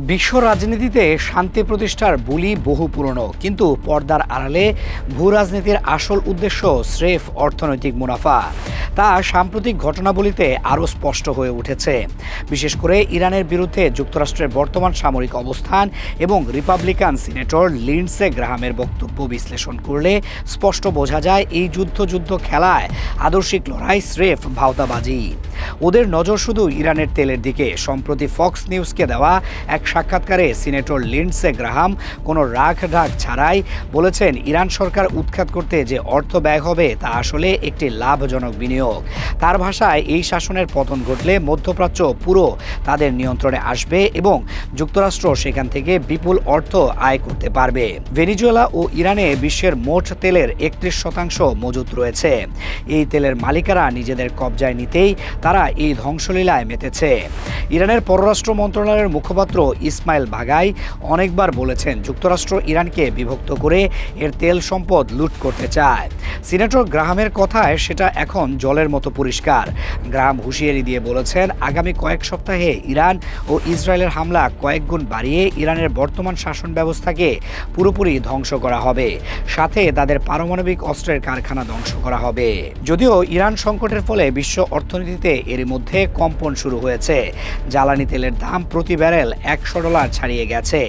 বিশ্ব রাজনীতিতে শান্তি প্রতিষ্ঠার বুলি বহু পুরনো, কিন্তু পর্দার আড়ালে ভূ রাজনীতির আসল উদ্দেশ্য স্রেফ অর্থনৈতিক মুনাফা। তা সাম্প্রতিক ঘটনাবলিতে আরও স্পষ্ট হয়ে উঠেছে। বিশেষ করে ইরানের বিরুদ্ধে যুক্তরাষ্ট্রের বর্তমান সামরিক অবস্থান এবং রিপাবলিকান সিনেটর লিন্ডসে গ্রাহামের বক্তব্য বিশ্লেষণ করলে স্পষ্ট বোঝা যায় এই যুদ্ধ খেলায় আদর্শিক লড়াই স্রেফ ভাওতাবাজি। ওদের নজর শুধু ইরানের তেলের দিকে। সম্প্রতি ফক্স নিউজকে দেওয়া এক সাক্ষাৎকারে সিনেটর লিন্ডসে গ্রাহাম কোনো রাগ ঢাক ছাড়াই বলেছেন, ইরান সরকার উৎখাত করতে যে অর্থ ব্যয় হবে তা আসলে একটি লাভজনক বিনিয়োগ। তার ভাষায়, এই শাসনের পতন ঘটলে মধ্যপ্রাচ্য পুরো তাদের নিয়ন্ত্রণে আসবে এবং যুক্তরাষ্ট্র সেখান থেকে বিপুল অর্থ আয় করতে পারবে। ভেনিজুয়েলা ও ইরানে বিশ্বের মোট তেলের 31% মজুত রয়েছে। এই তেলের মালিকারা নিজেদের কবজায় নিতেই তারা এই ধ্বংসলীলায় মেতেছে। ইরানের পররাষ্ট্র মন্ত্রণালয়ের মুখপাত্র ইসমাইল বাগাই অনেকবার বলেছেন, যুক্তরাষ্ট্র ইরানকে বিভক্ত করে এর তেল সম্পদ লুট করতে চায়। সিনেটর গ্রাহামের কথায় সেটা এখন জলের মতো পরিষ্কার। গ্রাহাম হুঁশিয়ারি দিয়ে বলেছেন, আগামী কয়েক সপ্তাহে ইরান ও ইসরায়েলের হামলা কয়েক গুণ বাড়িয়ে ইরানের বর্তমান শাসন ব্যবস্থাকে পুরোপুরি ধ্বংস করা হবে, সাথে তাদের পারমাণবিক অস্ত্রের কারখানা ধ্বংস করা হবে। যদিও ইরান সংকটের ফলে বিশ্ব অর্থনীতিতে এর মধ্যে কম্পন শুরু হয়েছে। জ্বালানি তেলের দাম প্রতি ব্যারেল $100 ছাড়িয়ে গেছে।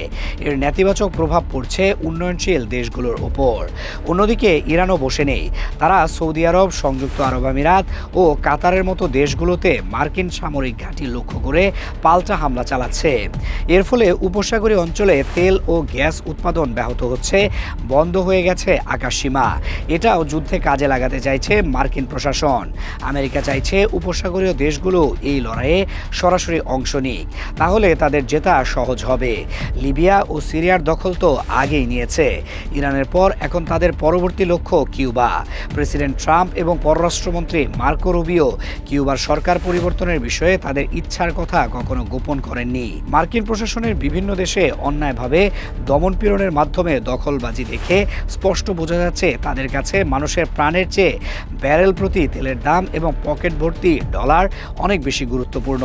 এর নেতিবাচক প্রভাব পড়ছে উন্নয়নশীল দেশগুলোর ওপর। অন্যদিকে ইরানও বসে নেই। তারা সৌদি আরব, সংযুক্ত আরব আমিরাত ও কাতারের মতো দেশগুলোতে মার্কিন সামরিক ঘাঁটি লক্ষ্য করে পাল্টা হামলা চালাচ্ছে। এর ফলে উপসাগরীয় অঞ্চলে তেল ও গ্যাস উৎপাদন ব্যাহত হচ্ছে, বন্ধ হয়ে গেছে আকাশসীমা। এটাও যুদ্ধে কাজে লাগাতে চাইছে মার্কিন প্রশাসন। আমেরিকা চাইছে উপসাগরীয় দেশগুলো এই লড়াইয়ে সরাসরি অংশ নিক, তাহলে তাদের জেতা সহজ হবে। লিবিয়া ও সিরিয়ার দখল তো আগেই নিয়েছে। ইরানের পর এখন তাদের পরবর্তী লক্ষ্য কিউবা। প্রেসিডেন্ট ট্রাম্প এবং পররাষ্ট্রমন্ত্রী মার্কো রুবিও কিউবার সরকার পরিবর্তনের বিষয়ে তাদের ইচ্ছার কথা কখনো গোপন করেননি। মার্কিন প্রশাসনের বিভিন্ন দেশে অন্যায়ভাবে দমনপীড়নের মাধ্যমে দখলবাজি দেখে স্পষ্ট বোঝা যাচ্ছে তাদের কাছে মানুষের প্রাণের চেয়ে ব্যারেল প্রতি তেলের দাম এবং পকেট ভর্তি ডলার অনেক বেশি গুরুত্বপূর্ণ।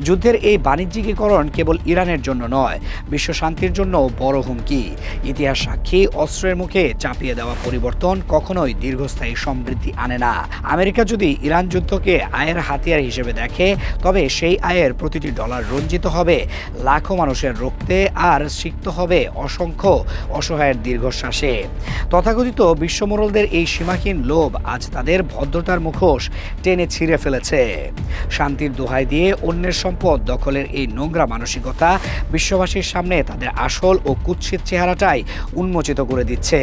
যুদ্ধের এই বাণিজ্যিকীকরণ কেবল ইরানের জন্য নয়, বিশ্ব শান্তির জন্য বড় হুমকি। ইতিহাস সাক্ষী, অস্ত্রের মুখে চাপিয়ে দেওয়া পরিবর্তন কখনোই দীর্ঘস্থায়ী সমৃদ্ধি আনে না। আমেরিকা যদি ইরান যুদ্ধকে আয়ের হাতিয়ার হিসেবে দেখে, তবে সেই আয়ের প্রতিটি ডলার রঞ্জিত হবে লাখো মানুষের রক্তে আর সিক্ত হবে অসংখ্য অসহায়ের দীর্ঘশ্বাসে। তথাকথিত বিশ্বমোড়লদের এই সীমাহীন লোভ আজ তাদের ভদ্রতার মুখোশ টেনে ছিঁড়ে ফেলেছে। শান্তির দোহাই দিয়ে অন্যের সম্পদ দখলের এই নোংরা মানসিকতা বিশ্ববাসীর সামনে তাদের আসল ও কুৎসিত চেহারাটাই উন্মোচিত করে দিচ্ছে।